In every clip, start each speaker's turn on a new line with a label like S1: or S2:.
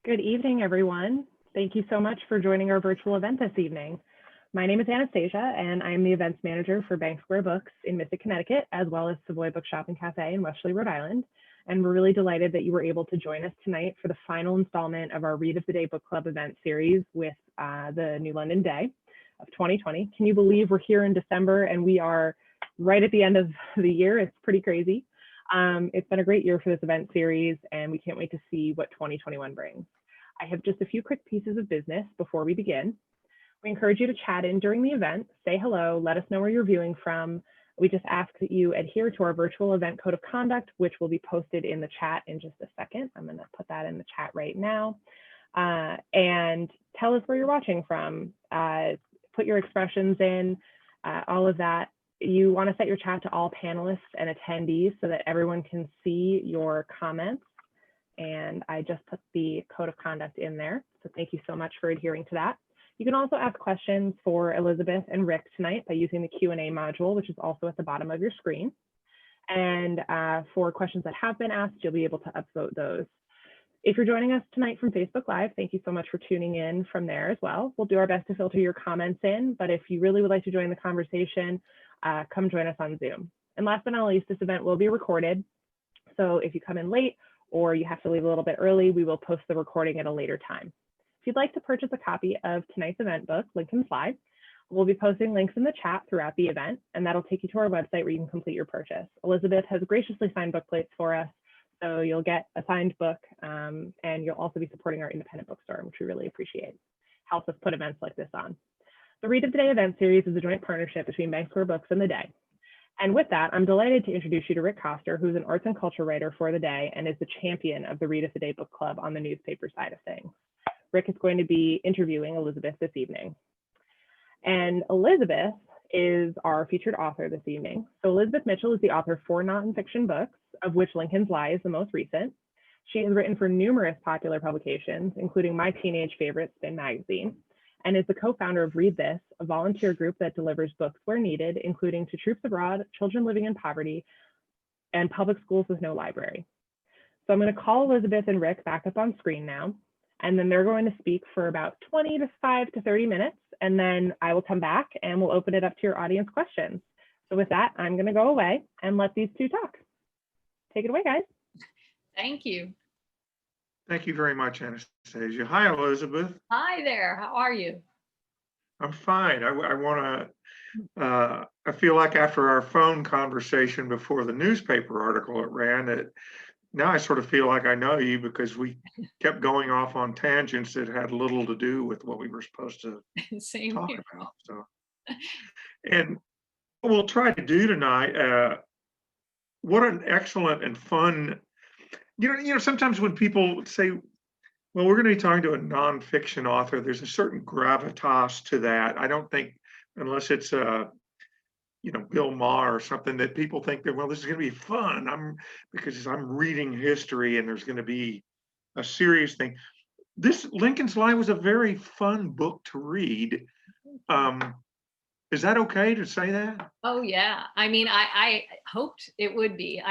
S1: Good evening, everyone. Thank you so much for joining our virtual event this evening. My name is Anastasia, and I'm the events manager for Bank Square Books in Mystic, Connecticut, as well as Savoy Bookshop and Cafe in Westerly, Rhode Island. And we're really delighted that you were able to join us tonight for the final installment of our Read of the Day Book Club event series with the New London Day of 2020. Can you believe we're here in December and we are right at the end of the year? It's pretty crazy. It's been a great year for this event series, and we can't wait to see what 2021 brings. I have just a few quick pieces of business before we begin. We encourage you to chat in during the event, say hello, let us know where you're viewing from. We just ask that you adhere to our virtual event code of conduct, which will be posted in the chat in just a second. I'm going to put that in the chat right now. And tell us where you're watching from. Put your expressions in, all of that. You want to set your chat to all panelists and attendees so that everyone can see your comments. And I just put the code of conduct in there. So thank you so much for adhering to that. You can also ask questions for Elizabeth and Rick tonight by using the Q&A module, which is also at the bottom of your screen. And for questions that have been asked, you'll be able to upvote those. If you're joining us tonight from Facebook Live, thank you so much for tuning in from there as well. We'll do our best to filter your comments in, but if you really would like to join the conversation, come join us on Zoom. And last but not least, this event will be recorded. So if you come in late or you have to leave a little bit early, we will post the recording at a later time. If you'd like to purchase a copy of tonight's event book, Lincoln Slide, we'll be posting links in the chat throughout the event, and that'll take you to our website where you can complete your purchase. Elizabeth has graciously signed book plates for us, so you'll get a signed book, and you'll also be supporting our independent bookstore, which we really appreciate. Helps us put events like this on. The Read of the Day event series is a joint partnership between Bank Square Books and The Day. And with that, I'm delighted to introduce you to Rick Coster, who's an arts and culture writer for The Day and is the champion of the Read of the Day book club on the newspaper side of things. Rick is going to be interviewing Elizabeth this evening. And Elizabeth is our featured author this evening. So Elizabeth Mitchell is the author of 4 nonfiction books, of which Lincoln's Lie is the most recent. She has written for numerous popular publications, including my teenage favorite, Spin Magazine, and is the co-founder of Read This, a volunteer group that delivers books where needed, including to troops abroad, children living in poverty, and public schools with no library. So I'm going to call Elizabeth and Rick back up on screen now, and then they're going to speak for about 25 to 30 minutes, and then I will come back and we'll open it up to your audience questions. So with that, I'm going to go away and let these two talk. Take it away, guys.
S2: Thank you.
S3: Thank you very much, Anastasia. Hi, Elizabeth.
S2: Hi there. How are you?
S3: I'm fine. I feel like after our phone conversation before the newspaper article it ran, that now I sort of feel like I know you because we kept going off on tangents that had little to do with what we were supposed to talk about. So, and what we'll try to do tonight, what an excellent and fun. You know, sometimes when people say, well, we're going to be talking to a nonfiction author, there's a certain gravitas to that. I don't think, unless it's Bill Maher or something, that people think that, well, this is going to be fun. Because I'm reading history and there's going to be a serious thing. This Lincoln's Lie was a very fun book to read. Is that okay to say that?
S2: Oh yeah. I mean, I hoped it would be.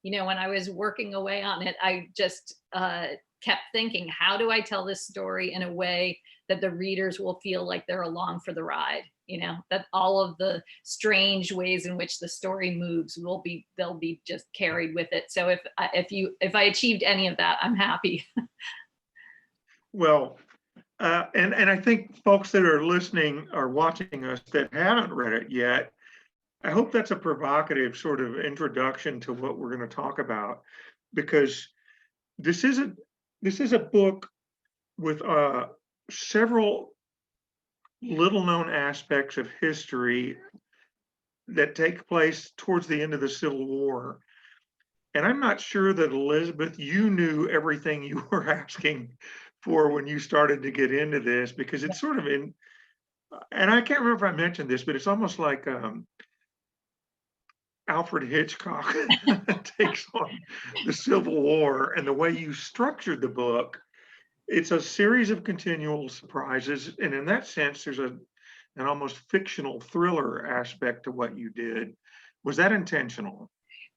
S2: When I was working away on it, I just kept thinking, how do I tell this story in a way that the readers will feel like they're along for the ride? That all of the strange ways in which the story moves they'll be just carried with it. So if I achieved any of that, I'm happy.
S3: Well, and I think folks that are listening or watching us that haven't read it yet, I hope that's a provocative sort of introduction to what we're going to talk about, because this is a book with several little-known aspects of history that take place towards the end of the Civil War. And I'm not sure that, Elizabeth, you knew everything you were asking for when you started to get into this, because it's sort of and I can't remember if I mentioned this, but it's almost like Alfred Hitchcock takes on the Civil War, and the way you structured the book, it's a series of continual surprises. And in that sense, there's an almost fictional thriller aspect to what you did. Was that intentional?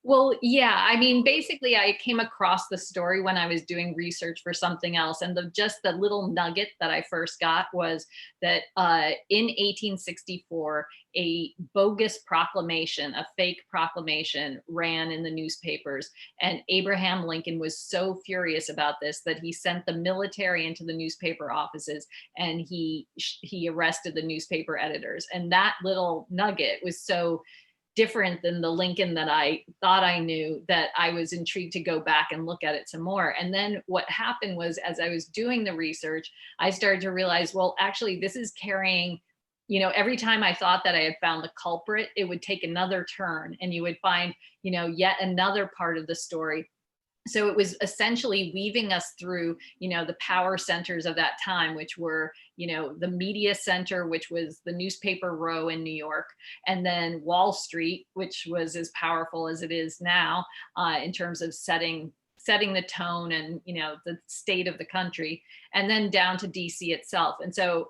S2: Well, yeah, I mean, basically, I came across the story when I was doing research for something else, and just the little nugget that I first got was that in 1864, a bogus proclamation, a fake proclamation, ran in the newspapers, and Abraham Lincoln was so furious about this that he sent the military into the newspaper offices, and he arrested the newspaper editors. And that little nugget was so different than the Lincoln that I thought I knew, that I was intrigued to go back and look at it some more. And then what happened was, as I was doing the research, I started to realize, well, actually, this is carrying, every time I thought that I had found the culprit, it would take another turn and you would find, yet another part of the story. So it was essentially weaving us through, the power centers of that time, which were, the media center, which was the newspaper row in New York, and then Wall Street, which was as powerful as it is now in terms of setting the tone and, the state of the country, and then down to DC itself. And so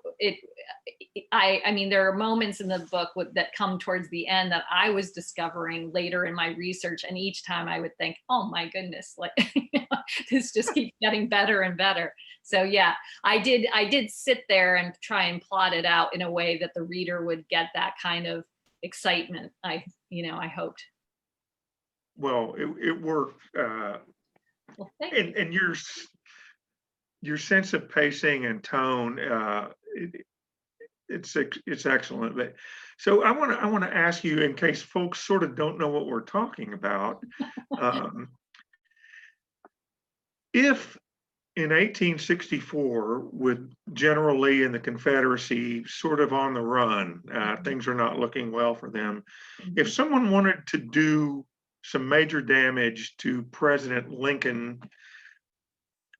S2: I mean, there are moments in the book that come towards the end that I was discovering later in my research. And each time I would think, oh my goodness, like this just keeps getting better and better. So yeah, I did sit there and try and plot it out in a way that the reader would get that kind of excitement. I hoped.
S3: Well, it worked.
S2: Well, thank you.
S3: And your sense of pacing and tone, it's excellent. But so I want to ask you, in case folks sort of don't know what we're talking about, if in 1864, with General Lee and the Confederacy sort of on the run, things are not looking well for them. If someone wanted to do some major damage to President Lincoln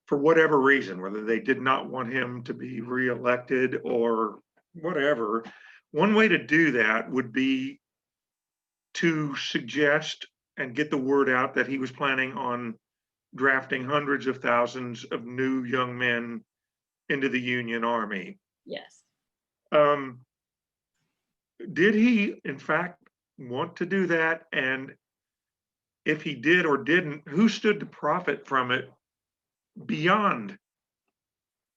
S3: for whatever reason, whether they did not want him to be reelected or whatever, one way to do that would be to suggest and get the word out that he was planning on drafting hundreds of thousands of new young men into the Union Army.
S2: Yes.
S3: Did he, in fact, want to do that? And if he did or didn't, who stood to profit from it beyond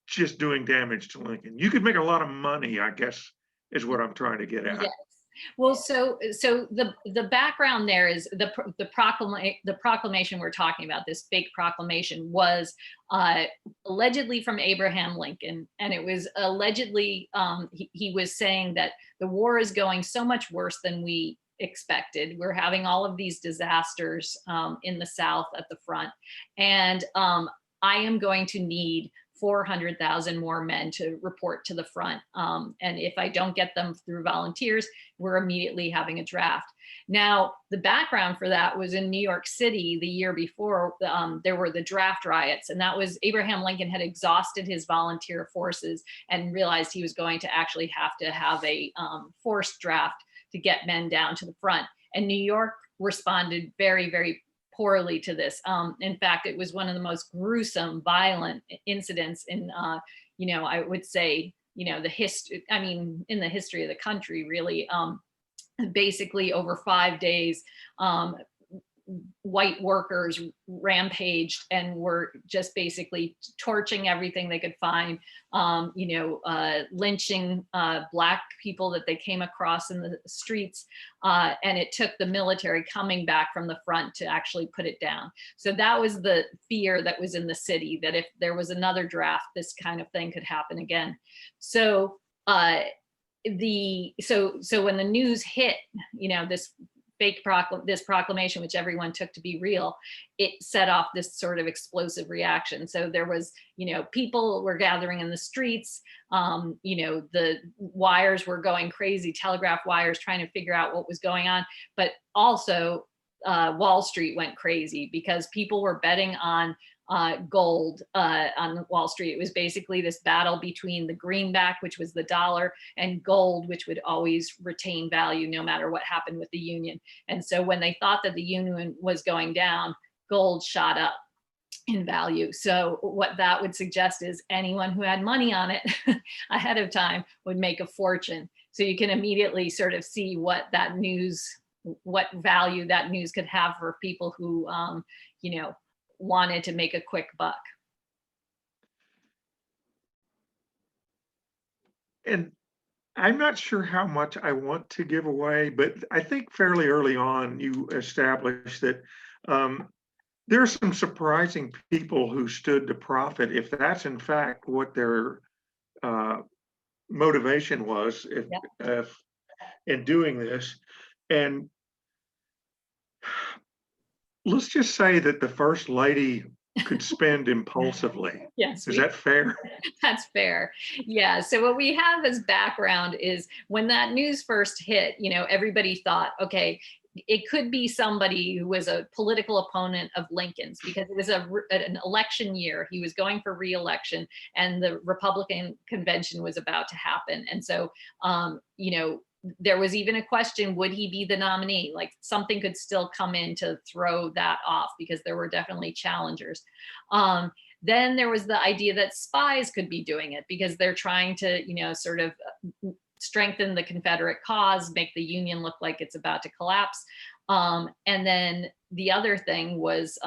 S3: just doing damage to Lincoln? You could make a lot of money, I guess, is what I'm trying to get at.
S2: Yes. Well, so the background there is the proclamation we're talking about. This fake proclamation was allegedly from Abraham Lincoln, and it was allegedly he was saying that the war is going so much worse than we expected. We're having all of these disasters in the South at the front, and I am going to need 400,000 more men to report to the front. And if I don't get them through volunteers, we're immediately having a draft. Now, the background for that was in New York City the year before, there were the draft riots. And that was Abraham Lincoln had exhausted his volunteer forces and realized he was going to actually have to have a forced draft to get men down to the front. And New York responded very, very poorly to this. In fact, it was one of the most gruesome, violent incidents in, I would say, the history, in the history of the country, really. Basically, over 5 days, white workers rampaged and were just basically torching everything they could find, lynching Black people that they came across in the streets. And it took the military coming back from the front to actually put it down. So that was the fear that was in the city, that if there was another draft, this kind of thing could happen again. So so when the news hit, this proclamation, which everyone took to be real, it set off this sort of explosive reaction. So there was, people were gathering in the streets, the wires were going crazy, telegraph wires, trying to figure out what was going on. But also Wall Street went crazy because people were betting on gold on Wall Street. It was basically this battle between the greenback, which was the dollar, and gold, which would always retain value no matter what happened with the Union. And so when they thought that the Union was going down, gold shot up in value. So what that would suggest is anyone who had money on it ahead of time would make a fortune. So you can immediately sort of see what that news what value that news could have for people who, you know, wanted to make a quick buck.
S3: And I'm not sure how much I want to give away, but I think fairly early on you established that there are some surprising people who stood to profit if that's in fact what their uh, motivation was if in doing this. And let's just say that the first lady could spend impulsively.
S2: Yes,
S3: Is that fair?
S2: that's fair. Yeah. So what we have as background is when that news first hit, you know, everybody thought, okay, it could be somebody who was a political opponent of Lincoln's, because it was an election year. He was going for re-election, and the Republican convention was about to happen. And so, you know, there was even a question, would he be the nominee? Like, something could still come in to throw that off, because there were definitely challengers. Then there was the idea that spies could be doing it, because they're trying to, you know, sort of strengthen the Confederate cause, make the Union look like it's about to collapse. And then the other thing was,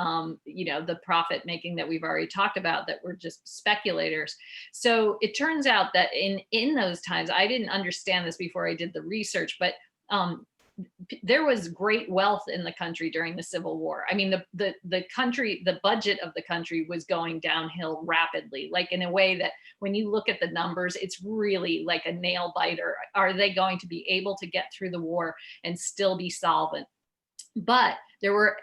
S2: you know, the profit making that we've already talked about, that were just speculators. So it turns out that in those times, I didn't understand this before I did the research, but there was great wealth in the country during the Civil War. I mean, the country, the budget of the country was going downhill rapidly, like in a way that when you look at the numbers, it's really like a nail biter. Are they going to be able to get through the war and still be solvent? But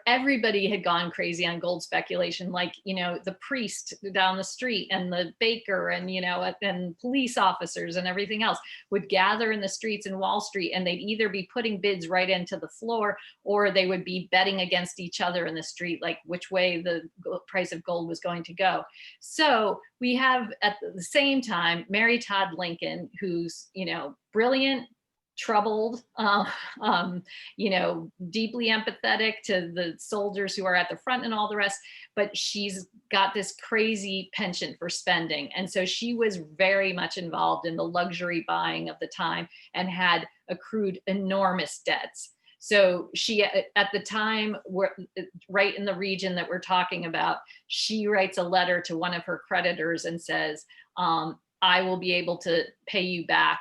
S2: everybody had gone crazy on gold speculation, like, you know, the priest down the street and the baker and, you know, and police officers and everything else would gather in the streets in Wall Street, and they'd either be putting bids right into the floor, or they would be betting against each other in the street, like which way the price of gold was going to go. So we have at the same time Mary Todd Lincoln, who's, you know, brilliant, troubled, you know, deeply empathetic to the soldiers who are at the front and all the rest, but she's got this crazy penchant for spending. And so she was very much involved in the luxury buying of the time and had accrued enormous debts. So she, at the time, right in the region that we're talking about, she writes a letter to one of her creditors and says, I will be able to pay you back,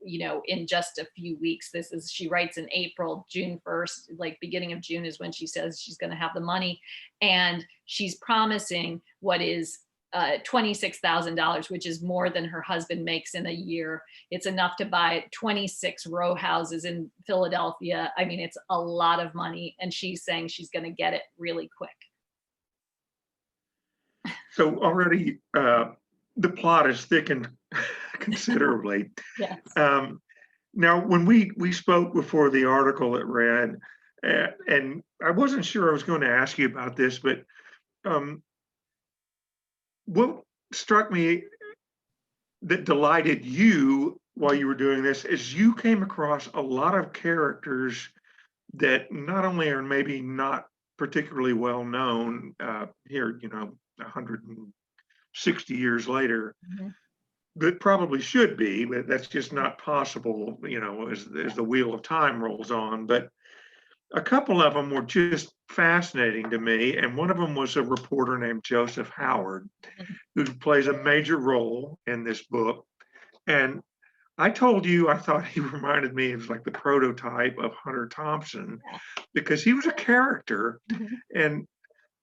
S2: you know, in just a few weeks. She writes in April. June 1st, like beginning of June, is when she says she's going to have the money. And she's promising what is $26,000, which is more than her husband makes in a year. It's enough to buy 26 row houses in Philadelphia. I mean, it's a lot of money. And she's saying she's going to get it really quick.
S3: So already the plot is thickened considerably.
S2: Yes.
S3: Now, when we spoke before the article that ran, and I wasn't sure I was going to ask you about this, but what struck me that delighted you while you were doing this is you came across a lot of characters that not only are maybe not particularly well known here, you know, 160 years later, that probably should be, but that's just not possible, you know, as the wheel of time rolls on. But a couple of them were just fascinating to me. And one of them was a reporter named Joseph Howard, who plays a major role in this book. And I told you I thought he reminded me of like the prototype of Hunter Thompson, because he was a character. And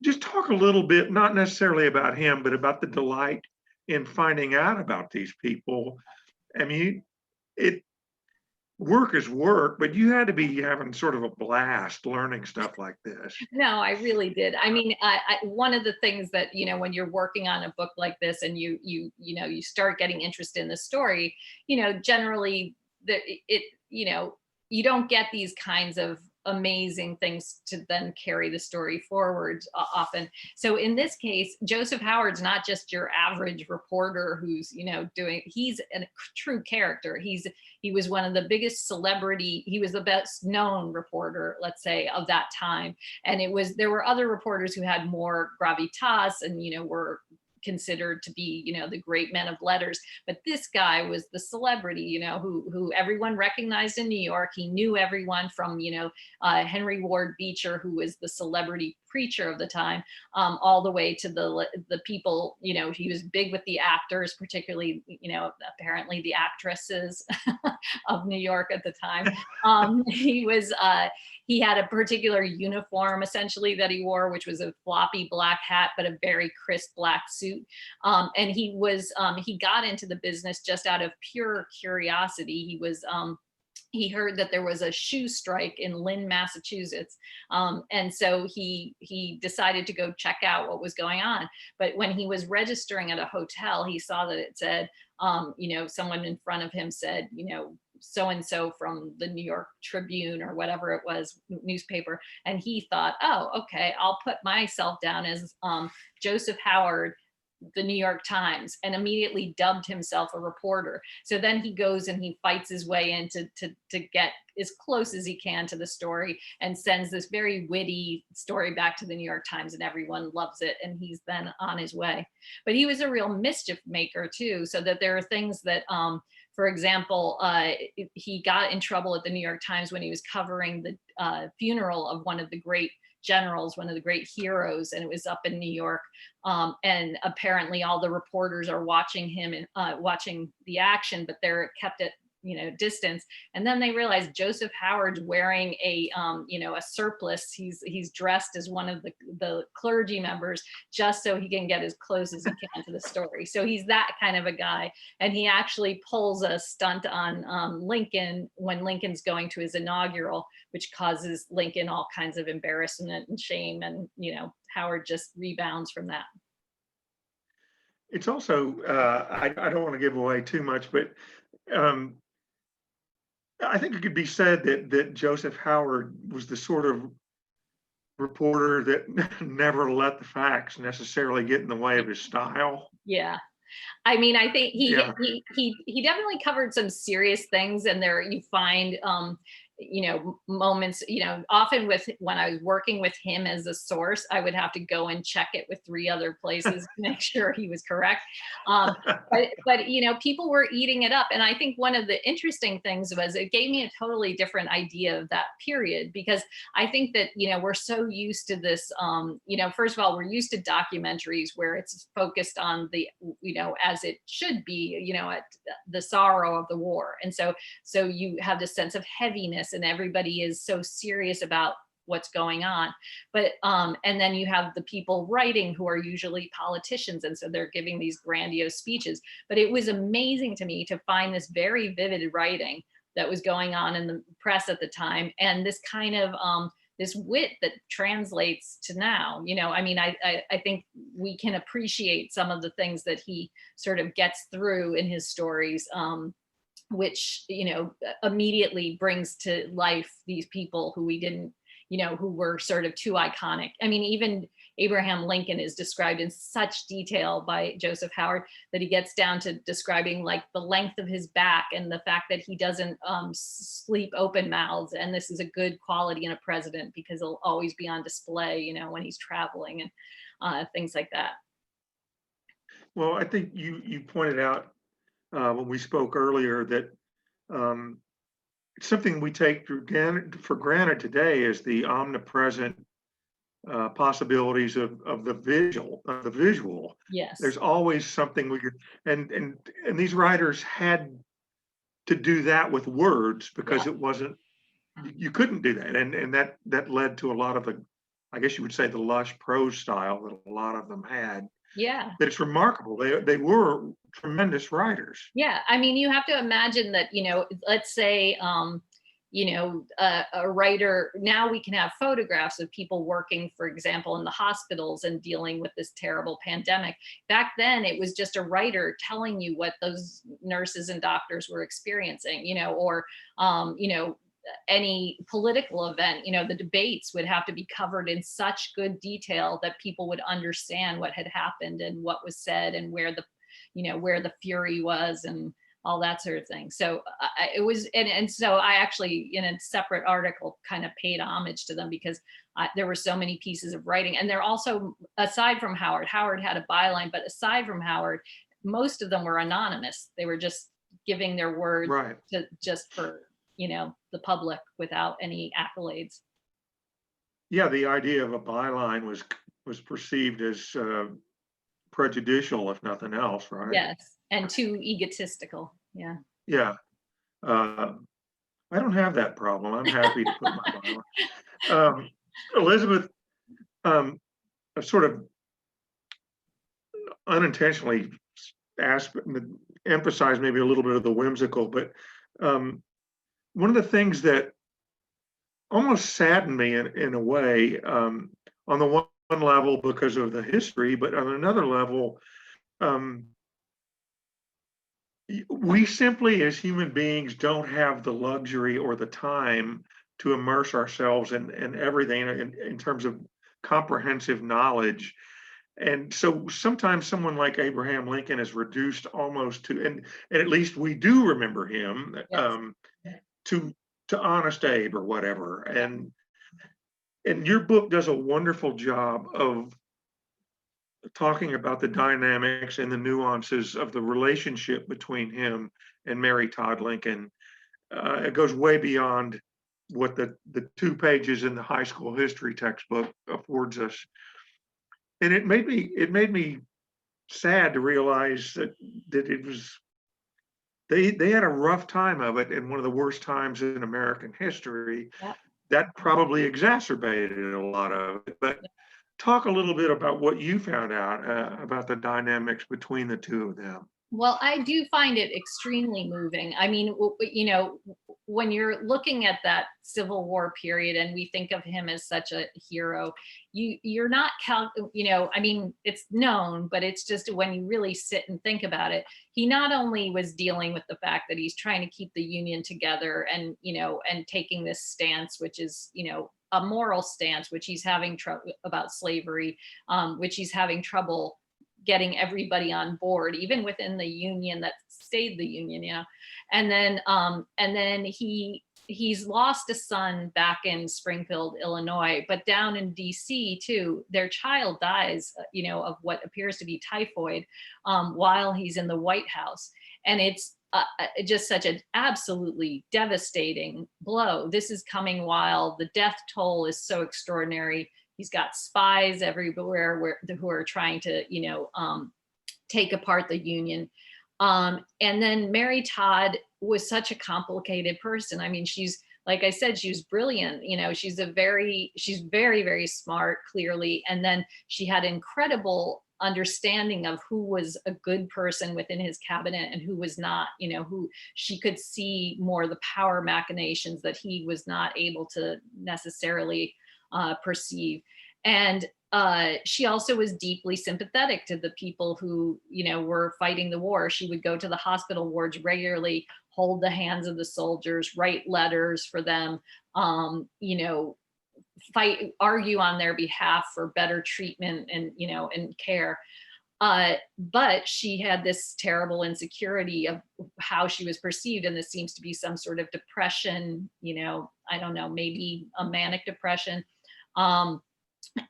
S3: just talk a little bit, not necessarily about him, but about the delight in finding out about these people. I mean, work is work, but you had to be having sort of a blast learning stuff like this.
S2: No, I really did. I mean, one of the things that, you know, when you're working on a book like this and you know, you start getting interested in the story, you know, generally you know, you don't get these kinds of amazing things to then carry the story forward often. So in this case, Joseph Howard's not just your average reporter who's, you know, he's a true character. He was one of the biggest celebrity. He was the best known reporter, let's say, of that time. And there were other reporters who had more gravitas and, you know, were considered to be, the great men of letters. But this guy was the celebrity, who everyone recognized in New York. He knew everyone from, Henry Ward Beecher, who was the celebrity preacher of the time, all the way to the people, he was big with the actors, particularly, apparently the actresses of New York at the time. He had a particular uniform essentially that he wore, which was a floppy black hat, but a very crisp black suit. And he got into the business just out of pure curiosity. He heard that there was a shoe strike in Lynn, Massachusetts. And so he decided to go check out what was going on. But when he was registering at a hotel, he saw that it said, someone in front of him said, so-and-so from the New York Tribune or whatever it was, newspaper. And he thought, oh, okay, I'll put myself down as Joseph Howard, the New York Times, and immediately dubbed himself a reporter. So then he goes and he fights his way in to get as close as he can to the story, and sends this very witty story back to the New York Times, and everyone loves it. And he's then on his way. But he was a real mischief maker too, so that there are things that, for example, he got in trouble at the New York Times when he was covering the funeral of one of the great generals, one of the great heroes, and it was up in New York. And apparently all the reporters are watching him and watching the action, but they're kept at distance. And then they realized Joseph Howard's wearing a surplice. He's dressed as one of the clergy members, just so he can get as close as he can to the story. So he's that kind of a guy. And he actually pulls a stunt on Lincoln when Lincoln's going to his inaugural, which causes Lincoln all kinds of embarrassment and shame. And, Howard just rebounds from that.
S3: It's also, I don't want to give away too much, but I think it could be said that Joseph Howard was the sort of reporter that never let the facts necessarily get in the way of his style.
S2: Yeah. I mean, I think he definitely covered some serious things, and there you find moments, often when I was working with him as a source, I would have to go and check it with 3 other places to make sure he was correct. But people were eating it up. And I think one of the interesting things was it gave me a totally different idea of that period, because I think that, we're so used to this, first of all, we're used to documentaries where it's focused on the, as it should be, at the sorrow of the war. And so you have this sense of heaviness, and everybody is so serious about what's going on. But and then you have the people writing who are usually politicians, and so they're giving these grandiose speeches. But it was amazing to me to find this very vivid writing that was going on in the press at the time, and this kind of this wit that translates to now. I think we can appreciate some of the things that he sort of gets through in his stories, which, immediately brings to life these people who we didn't, who were sort of too iconic. I mean, even Abraham Lincoln is described in such detail by Joseph Howard that he gets down to describing like the length of his back and the fact that he doesn't sleep open mouthed. And this is a good quality in a president, because he'll always be on display, when he's traveling, and things like that.
S3: Well, I think you pointed out when we spoke earlier that something we take for granted today is the omnipresent possibilities of the visual.
S2: Yes.
S3: There's always something we could, and these writers had to do that with words, because it wasn't, you couldn't do that, and that led to a lot of the, I guess you would say, the lush prose style that a lot of them had.
S2: Yeah.
S3: But it's remarkable. They were tremendous writers.
S2: Yeah. I mean, you have to imagine that, let's say, a writer, now we can have photographs of people working, for example, in the hospitals and dealing with this terrible pandemic. Back then, it was just a writer telling you what those nurses and doctors were experiencing, or, any political event, the debates would have to be covered in such good detail that people would understand what had happened and what was said and where the fury was. And all that sort of thing. So it was, and so I actually, in a separate article, kind of paid homage to them because there were so many pieces of writing. And they're also, aside from Howard had a byline, but aside from Howard, most of them were anonymous. They were just giving their word
S3: Right.
S2: to, just for, the public without any accolades.
S3: Yeah, the idea of a byline was perceived as prejudicial, if nothing else, right?
S2: Yes, and too egotistical. Yeah.
S3: Yeah. I don't have that problem. I'm happy to put my byline. Elizabeth, I sort of unintentionally emphasize maybe a little bit of the whimsical, but one of the things that almost saddened me in a way, on the one level because of the history, but on another level, we simply as human beings don't have the luxury or the time to immerse ourselves in everything in terms of comprehensive knowledge. And so sometimes someone like Abraham Lincoln is reduced almost to, and at least we do remember him,
S2: Yes.
S3: to Honest Abe or whatever. And your book does a wonderful job of talking about the dynamics and the nuances of the relationship between him and Mary Todd Lincoln. It goes way beyond what the 2 pages in the high school history textbook affords us. And it made me sad to realize that it was, they had a rough time of it, and one of the worst times in American history.
S2: Yep.
S3: That probably exacerbated a lot of it. But talk a little bit about what you found out about the dynamics between the two of them.
S2: Well, I do find it extremely moving. I mean, when you're looking at that Civil War period and we think of him as such a hero, you're not I mean, it's known, but it's just when you really sit and think about it, he not only was dealing with the fact that he's trying to keep the Union together and, and taking this stance, which is, a moral stance, which he's having trouble about slavery, which he's having trouble getting everybody on board, even within the Union that stayed the Union, and then he's lost a son back in Springfield, Illinois, but down in DC too, their child dies, of what appears to be typhoid, while he's in the White House. And it's just such an absolutely devastating blow. This is coming while the death toll is so extraordinary. He's got spies everywhere who are trying to, take apart the Union. And then Mary Todd was such a complicated person. I mean, like I said, she was brilliant. She's very, very smart, clearly. And then she had incredible understanding of who was a good person within his cabinet and who was not, who she could see more the power machinations that he was not able to necessarily perceive. And she also was deeply sympathetic to the people who, were fighting the war. She would go to the hospital wards regularly, hold the hands of the soldiers, write letters for them, argue on their behalf for better treatment and, and care. But she had this terrible insecurity of how she was perceived. And this seems to be some sort of depression, I don't know, maybe a manic depression.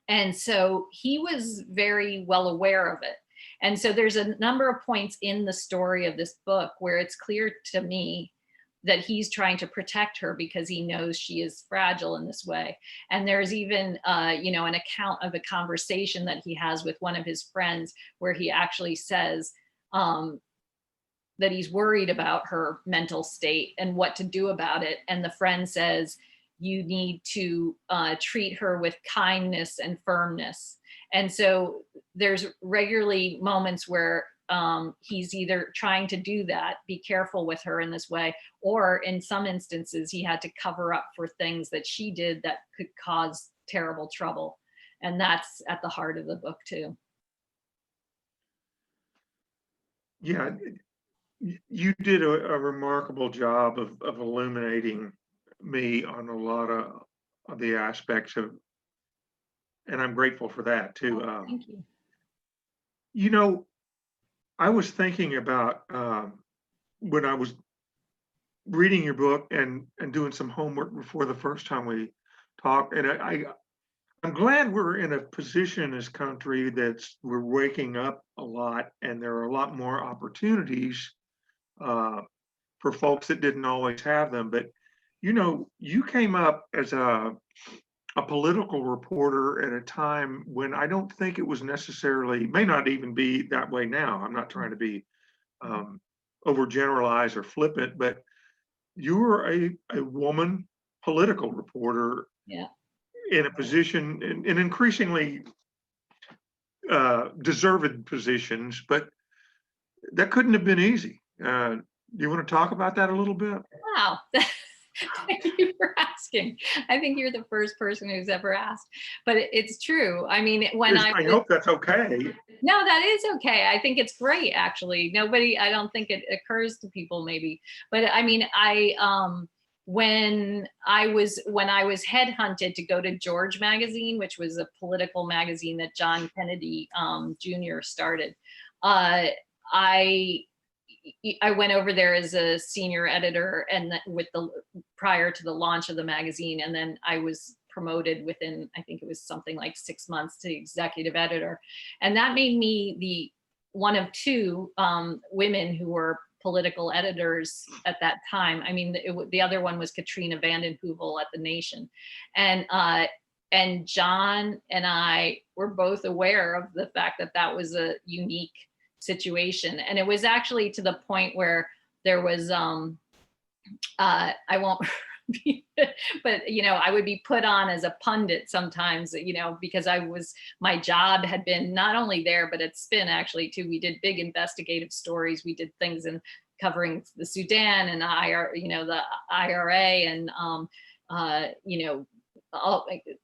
S2: And so he was very well aware of it. And so there's a number of points in the story of this book where it's clear to me that he's trying to protect her because he knows she is fragile in this way. And there's even, an account of a conversation that he has with one of his friends where he actually says that he's worried about her mental state and what to do about it. And the friend says, you need to treat her with kindness and firmness. And so there's regularly moments where he's either trying to do that, be careful with her in this way, or in some instances, he had to cover up for things that she did that could cause terrible trouble. And that's at the heart of the book too.
S3: Yeah, you did a remarkable job of illuminating me on a lot of the aspects of, and I'm grateful for that too.
S2: Thank you.
S3: I was thinking about when I was reading your book and doing some homework before the first time we talked, and I'm glad we're in a position in this country that's we're waking up a lot, and there are a lot more opportunities for folks that didn't always have them. But you came up as a political reporter at a time when I don't think it was necessarily, may not even be that way now. I'm not trying to be overgeneralize or flippant, but you were a woman political reporter
S2: Yeah.
S3: in a position in increasingly deserved positions, but that couldn't have been easy. Do you want to talk about that a little bit?
S2: Wow. Thank you for asking. I think you're the first person who's ever asked, but it's true. I mean, when
S3: I hope that's okay.
S2: no, that is okay. I think it's great, actually. I don't think it occurs to people maybe, but I mean, when I was headhunted to go to George magazine, which was a political magazine that John Kennedy Jr. started, I went over there as a senior editor, and prior to the launch of the magazine, and then I was promoted within, I think it was something like 6 months, to executive editor, and that made me the one of two women who were political editors at that time. I mean, the other one was Katrina Vanden Heuvel at The Nation, and John and I were both aware of the fact that that was a unique situation. And it was actually to the point where there was I won't but I would be put on as a pundit sometimes, because my job had been not only there but at Spin actually too. We did big investigative stories. We did things in covering the Sudan and the IRA and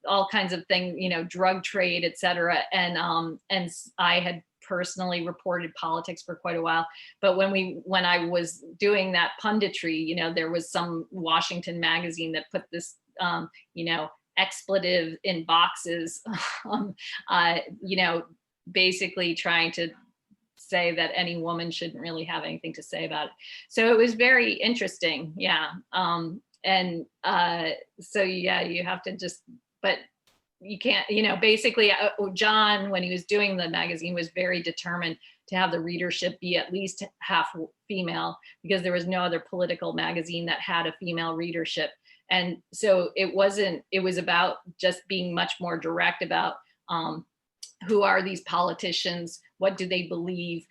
S2: all kinds of things, drug trade, etc. And I had personally reported politics for quite a while. But when I was doing that punditry, there was some Washington magazine that put this, expletive in boxes, basically trying to say that any woman shouldn't really have anything to say about it. So it was very interesting. Yeah. So yeah, you have to but you can't, basically John, when he was doing the magazine, was very determined to have the readership be at least half female, because there was no other political magazine that had a female readership. And so it was about just being much more direct about who are these politicians, what do they believe,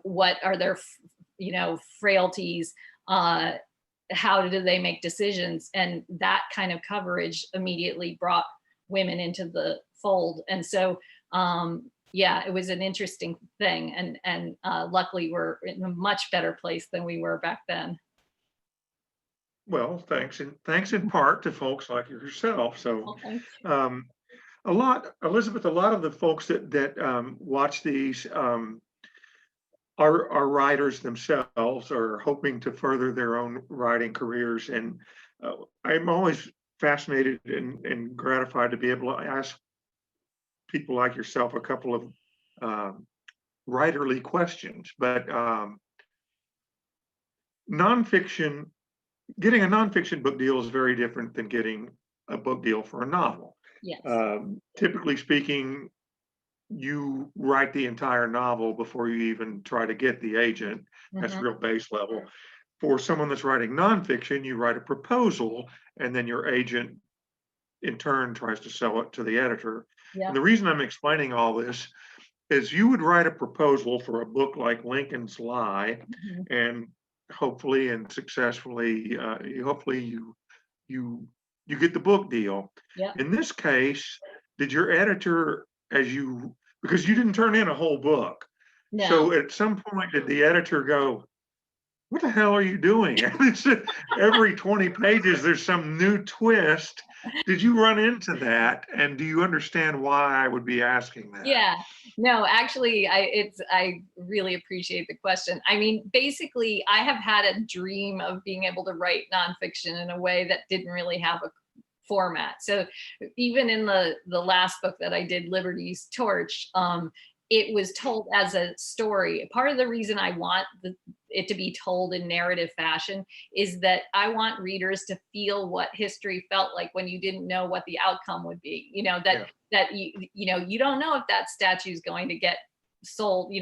S2: what are their, frailties, how do they make decisions? And that kind of coverage immediately brought women into the fold. And so, it was an interesting thing. And luckily we're in a much better place than we were back then.
S3: Well, thanks in part to folks like yourself. So, Elizabeth, a lot of the folks that watch these are writers themselves, or hoping to further their own writing careers. And I'm always fascinated and gratified to be able to ask people like yourself a couple of writerly questions. But nonfiction, getting a nonfiction book deal is very different than getting a book deal for a novel.
S2: Yes.
S3: Typically speaking, you write the entire novel before you even try to get the agent. That's real base level. For someone that's writing nonfiction, you write a proposal, and then your agent in turn tries to sell it to the editor.
S2: Yeah.
S3: And the reason I'm explaining all this is you would write a proposal for a book like Lincoln's Lie, and hopefully and successfully, you get the book deal.
S2: Yeah.
S3: In this case, did your editor, because you didn't turn in a whole book,
S2: No.
S3: so at some point did the editor go, what the hell are you doing? Every 20 pages, there's some new twist. Did you run into that? And do you understand why I would be asking that?
S2: Yeah, no, actually, I really appreciate the question. I mean, basically, I have had a dream of being able to write nonfiction in a way that didn't really have a format. So even in the last book that I did, Liberty's Torch, it was told as a story. Part of the reason I want it to be told in narrative fashion, is that I want readers to feel what history felt like when you didn't know what the outcome would be. That you don't know if that statue is going to get sold,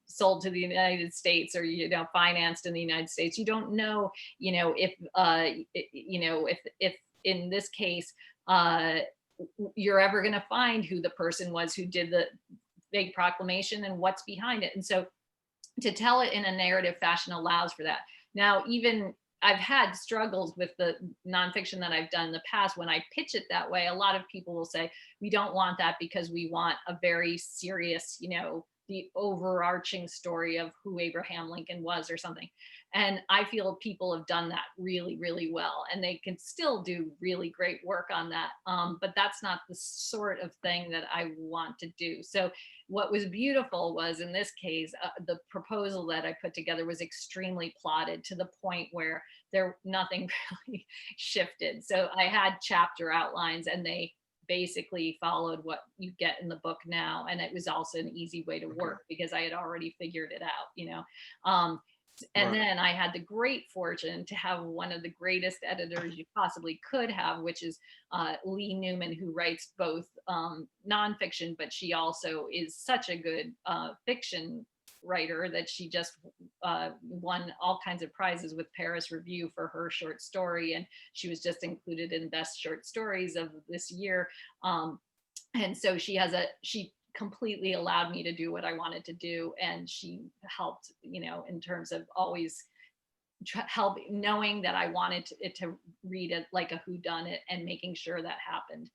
S2: sold to the United States, or financed in the United States. You don't know, if in this case you're ever going to find who the person was who did the big proclamation and what's behind it. And so to tell it in a narrative fashion allows for that. Now, even I've had struggles with the nonfiction that I've done in the past. When I pitch it that way, a lot of people will say, we don't want that because we want a very serious, the overarching story of who Abraham Lincoln was or something. And I feel people have done that really, really well, and they can still do really great work on that. But that's not the sort of thing that I want to do. So what was beautiful was, in this case, the proposal that I put together was extremely plotted to the point where nothing really shifted. So I had chapter outlines, and they basically followed what you get in the book now. And it was also an easy way to work because I had already figured it out, and then I had the great fortune to have one of the greatest editors you possibly could have, which is Lee Newman, who writes both nonfiction, but she also is such a good fiction writer that she just won all kinds of prizes with Paris Review for her short story, and she was just included in best short stories of this year. And so she completely allowed me to do what I wanted to do, and she helped, in terms of always help, knowing that I wanted it to read it like a whodunit and making sure that happened.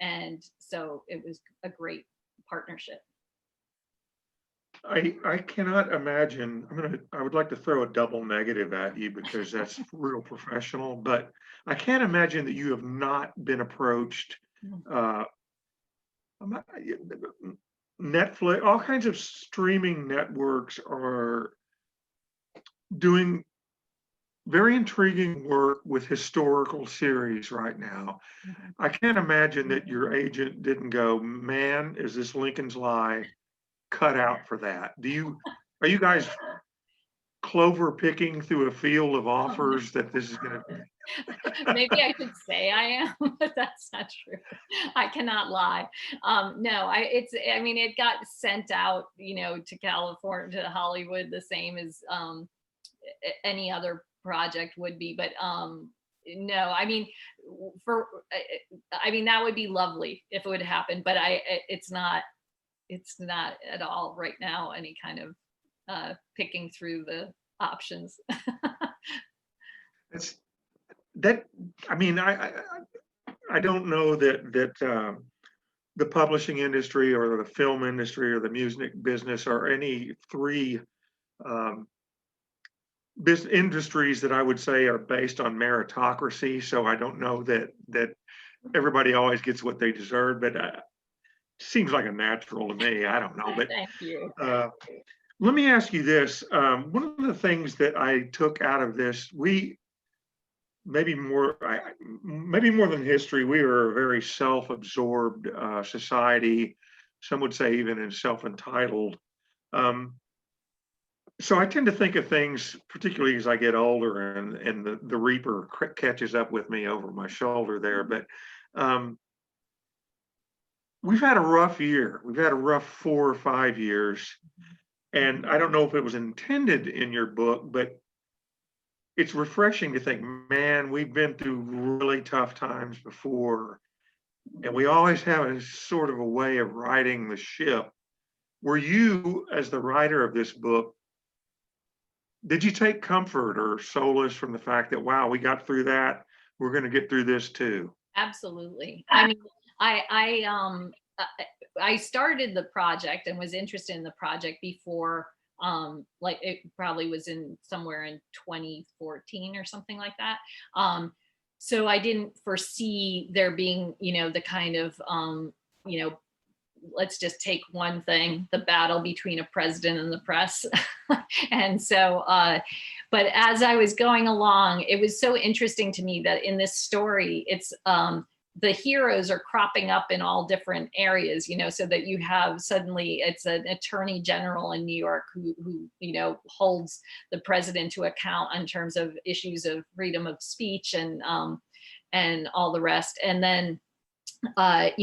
S2: And so it was a great partnership.
S3: I cannot imagine. I would like to throw a double negative at you because that's real professional, but I can't imagine that you have not been approached. Netflix, all kinds of streaming networks are doing very intriguing work with historical series right now. I can't imagine that your agent didn't go, man, is this Lincoln's Lie cut out for that? Are you guys clover picking through a field of offers that this is going to?
S2: Maybe I should say I am, but that's not true. I cannot lie. No, it got sent out, to California, to Hollywood, the same as any other project would be. But no, that would be lovely if it would happen, but it's not at all right now any kind of picking through the options.
S3: I don't know that the publishing industry or the film industry or the music business are any three industries that I would say are based on meritocracy. So I don't know that everybody always gets what they deserve, but seems like a natural to me. I don't know, but
S2: thank you.
S3: Let me ask you this. One of the things that I took out of this, maybe more than history, we are a very self-absorbed society. Some would say even in self-entitled. So I tend to think of things, particularly as I get older, and the Reaper catches up with me over my shoulder there. But we've had a rough year. We've had a rough 4 or 5 years. And I don't know if it was intended in your book, but it's refreshing to think, man, we've been through really tough times before. And we always have a sort of a way of riding the ship. Were you, as the writer of this book, did you take comfort or solace from the fact that, wow, we got through that, we're going to get through this too?
S2: Absolutely. I started the project and was interested in the project before, it probably was somewhere in 2014 or something like that. So I didn't foresee there being, the kind of, let's just take one thing, the battle between a president and the press. And so, but as I was going along, it was so interesting to me that in this story, it's, the heroes are cropping up in all different areas, so that you have suddenly it's an attorney general in New York who holds the president to account in terms of issues of freedom of speech and all the rest. And then there's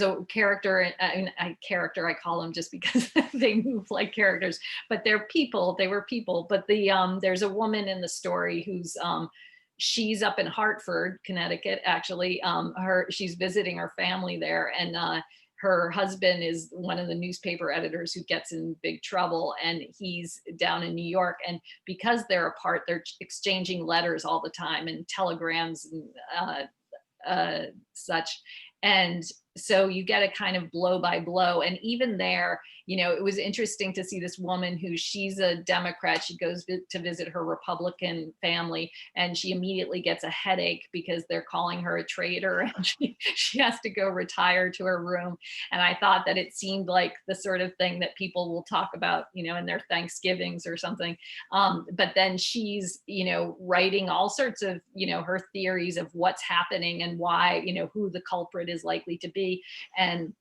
S2: a character, I call them just because they move like characters, but they were people. But there's a woman in the story who's she's up in Hartford, Connecticut, actually. She's visiting her family there, and her husband is one of the newspaper editors who gets in big trouble, and he's down in New York. And because they're apart, they're exchanging letters all the time and telegrams and such. And so you get a kind of blow by blow. And even there, it was interesting to see this woman she's a Democrat. She goes to visit her Republican family, and she immediately gets a headache because they're calling her a traitor, and she has to go retire to her room. And I thought that it seemed like the sort of thing that people will talk about, in their Thanksgivings or something. But then she's, writing all sorts of, her theories of what's happening and why, who the culprit is likely to be, and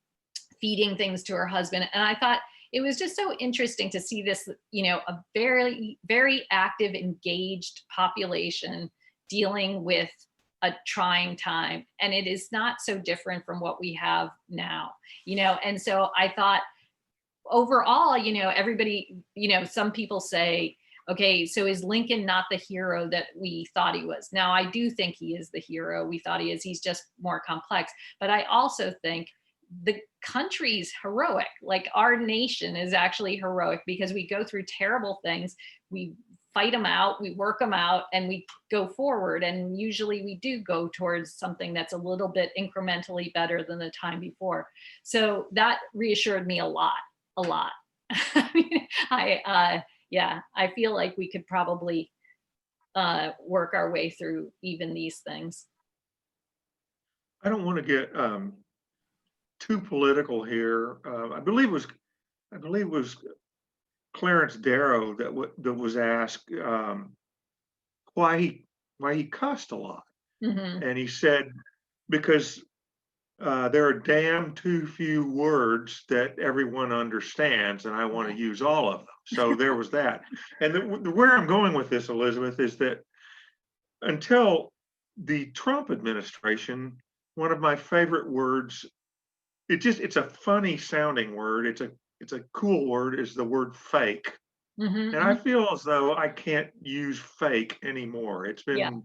S2: feeding things to her husband. And I thought it was just so interesting to see this, a very, very active, engaged population dealing with a trying time. And it is not so different from what we have now, and so I thought overall, everybody, some people say, okay, so is Lincoln not the hero that we thought he was? Now, I do think he is the hero we thought he is. He's just more complex. But I also think the country's heroic. Like, our nation is actually heroic because we go through terrible things. We fight them out, we work them out, and we go forward. And usually we do go towards something that's a little bit incrementally better than the time before. So that reassured me a lot. I mean, I feel like we could probably work our way through even these things.
S3: I don't want to get too political here. I believe it was Clarence Darrow that was asked why he cussed a lot, and he said because there are damn too few words that everyone understands, and I want to use all of them. So there was that. And where I'm going with this, Elizabeth, is that until the Trump administration, one of my favorite words, it's a funny sounding word. It's a cool word, is the word fake. And I feel as though I can't use fake anymore. It's been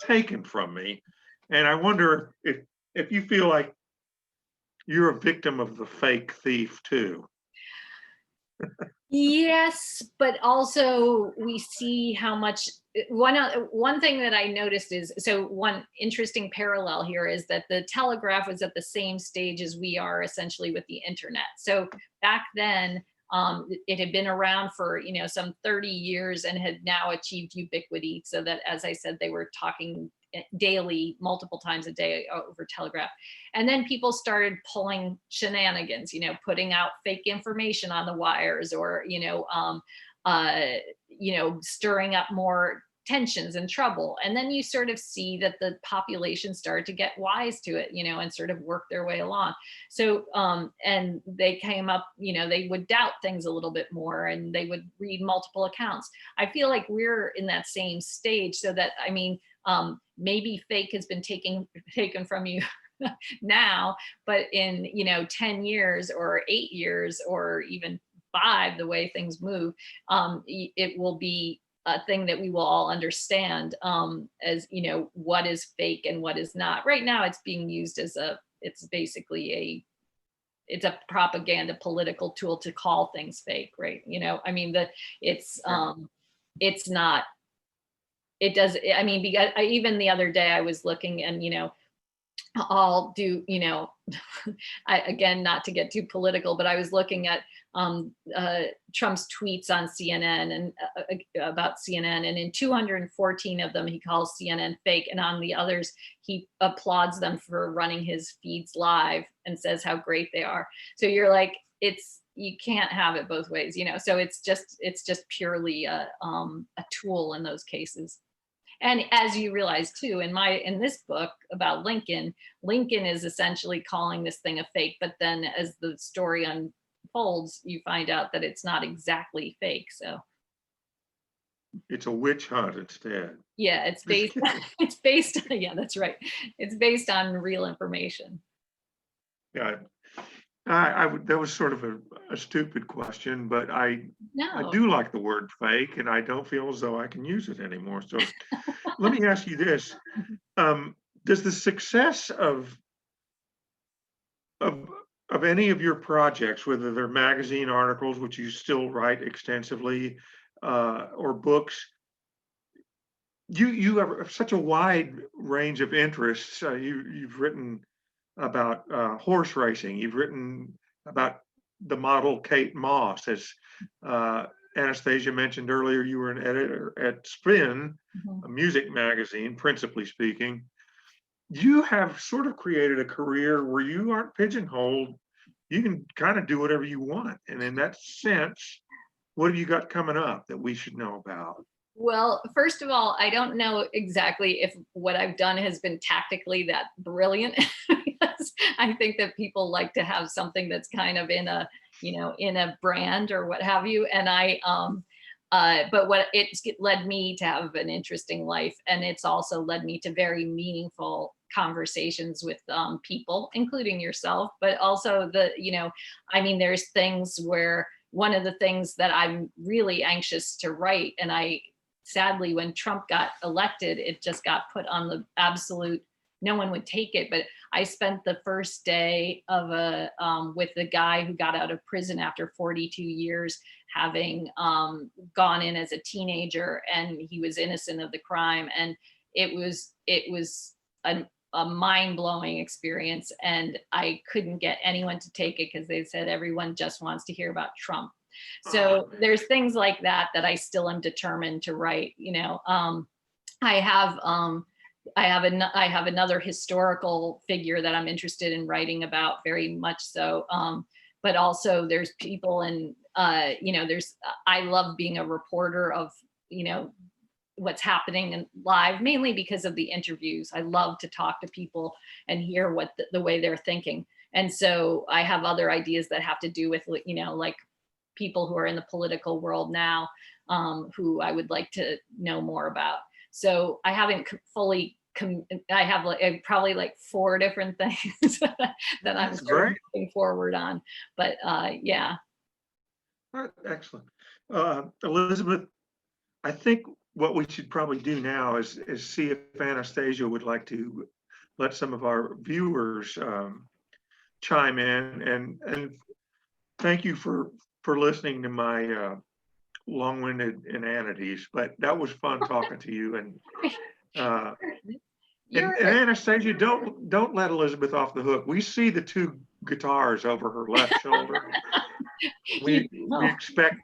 S3: taken from me. And I wonder if you feel like you're a victim of the fake thief too.
S2: Yes, but also we see how much one thing that I noticed is, so one interesting parallel here is that the telegraph was at the same stage as we are essentially with the internet. So back then, it had been around for some 30 years and had now achieved ubiquity, so that, as I said, they were talking daily, multiple times a day over telegraph. And then people started pulling shenanigans, putting out fake information on the wires, or stirring up more tensions and trouble. And then you sort of see that the population started to get wise to it, and sort of work their way along. So, and they came up, they would doubt things a little bit more, and they would read multiple accounts. I feel like we're in that same stage, so that, I mean, maybe fake has been taken from you now, but in 10 years or 8 years or even 5, the way things move, it will be a thing that we will all understand as what is fake and what is not. Right now, it's being used as it's basically it's a propaganda political tool to call things fake, right? I mean, it's not. It does. I mean, because even the other day I was looking, and I'll do, again, not to get too political, but I was looking at Trump's tweets on CNN and about CNN, and in 214 of them he calls CNN fake, and on the others he applauds them for running his feeds live and says how great they are. So you're like, you can't have it both ways, so it's just purely a tool in those cases. And as you realize too, in this book about Lincoln is essentially calling this thing a fake, but then as the story unfolds, you find out that it's not exactly fake. So
S3: it's a witch hunt instead.
S2: yeah, it's based on, yeah, that's right. It's based on real information.
S3: Yeah, that was sort of a stupid question, but I
S2: No.
S3: do like the word fake, and I don't feel as though I can use it anymore. So let me ask you this. Does the success of any of your projects, whether they're magazine articles, which you still write extensively, or books, you have such a wide range of interests. You've written about horse racing. You've written about the model Kate Moss. As Anastasia mentioned earlier, you were an editor at Spin, a music magazine, principally speaking. You have sort of created a career where you aren't pigeonholed. You can kind of do whatever you want. And in that sense, what have you got coming up that we should know about?
S2: Well, first of all, I don't know exactly if what I've done has been tactically that brilliant. Because I think that people like to have something that's kind of in a, in a brand or what have you. And but what it's led me to have an interesting life. And it's also led me to very meaningful conversations with people, including yourself, but also there's things where one of the things that I'm really anxious to write, and sadly, when Trump got elected, it just got put on the absolute, no one would take it. But I spent the first day of with the guy who got out of prison after 42 years, having gone in as a teenager, and he was innocent of the crime. And it was a mind-blowing experience. And I couldn't get anyone to take it because they said everyone just wants to hear about Trump. So there's things like that I still am determined to write. I have another historical figure that I'm interested in writing about, very much so. But also there's people I love being a reporter of, what's happening live, mainly because of the interviews. I love to talk to people and hear what the way they're thinking. And so I have other ideas that have to do with, like people who are in the political world now, who I would like to know more about. So I haven't fully, I have probably like 4 different things that I'm sort of moving forward on, but yeah.
S3: All right, excellent. Elizabeth, I think what we should probably do now is see if Anastasia would like to let some of our viewers chime in, and thank you for listening to my long-winded inanities, but that was fun talking to you. And Anastasia, don't let Elizabeth off the hook. We see the 2 guitars over her left shoulder. We expect